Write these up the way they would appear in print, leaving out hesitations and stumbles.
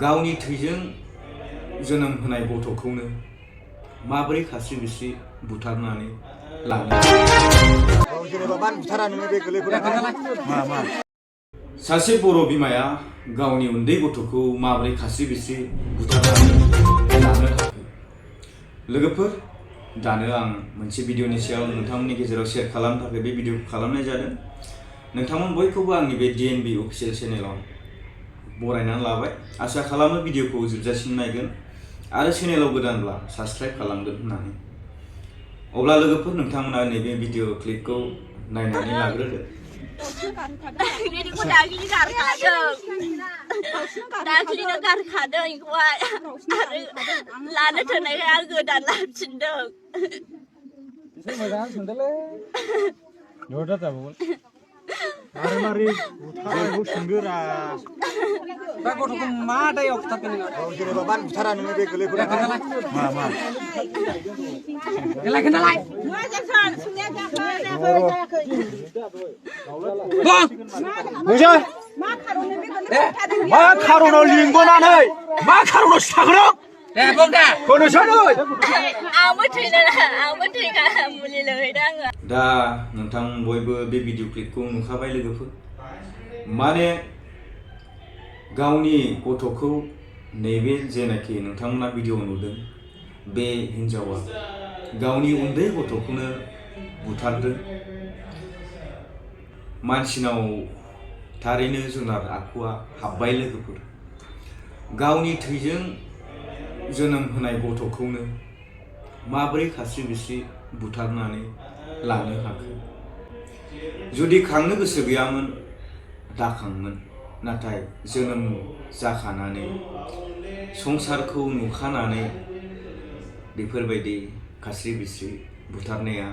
गावनि थैजों जोनोम होनाय गथ'खौनो माबोरै खास्रि बिस्रि बुथारनानै लानो सासे बर' बिमाया गावनि उन्दै गथ'खौ माबोरै खास्रि बिस्रि बुथारनानै लानो हाखो लोगोफोर दानो आं मोनसे भिडिअनि सायाव नोंथांमोननि गेजेराव शेयार खालामनो थाखाय बे भिडिअखौ खालामनाय जादों। नोंथांमोन बयखौबो आंनि बे DNB अफिसियेल चेनेलाव बरायनानै लाबाय। आसा खालामो भिडिअखौ जोबजासिम नायगोन आरो चेनेलाव गोदानब्ला साबस्क्राइब खालामगोन होननानै। अब्ला लोगोफोर नोंथांमोना नैबे भिडिअ क्लिपखौ नायनानै लाग्रोदो। दाख्लिनो गारखादों इखौहाय आरो लानो थोनायखाय आं गोदान लाफिनदों। एसे मोजां सोंदोलै ज'दा जाबावगोन मारै बुथारनायखौ सोंदोरा दा गथ'खौ मा दायाव बुथारखो नोङो? जेनेबा मानो बुथारा नोङो बे गोरलैफोरा मा देलाय खोन्थालाय नोंसोर मा खार'नाव लिंबोनानै मा खार'नाव सिथाग्रों दे बुं दे खोनासोनै आंबो थैखा मुलि लोंहैदों आङो। दा नोंथां बयबो बे भिडिअ क्लिपखौ नुखाबाय लोगोफोर। माने गावनि गथ'खौ नैबे जेनाखि नोंथांमोना भिडिअ नुदों बे हिन्जावा गावनि उन्दै गथ'खौनो बुथारदों। मानसिनाव थारैनो जुनार आखुआ हाबबाय लोगोफोर। गावनि थैजों जोनोम होनाय गथ'खौनो माबोरै खास्रि बिस्रि बुथारनानै लानो हाखो। जुदि खांनो गोसो गैयामोन दाखांमोन, नाथाय जोनोम जाखानानै संसारखौ नुखानानै बेफोरबायदि खास्रि बिस्रि बुथारनाया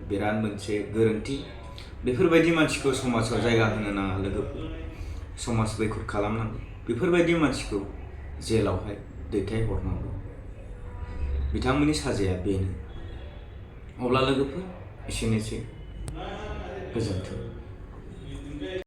बिराद मोनसे गोरोन्थि। बेफोरबायदि मानसिखौ समाजाव जायगा होनो नाङा लोगोफोर। समाज बैखुर खालामनांगौ। बेफोरबायदि मानसिखौ जेलावहाय दैथायहरनांगौ। बिथांमोननि साजाया बेनो। अब्ला लोगोफोर एसेनोसै, गोजोन्थों।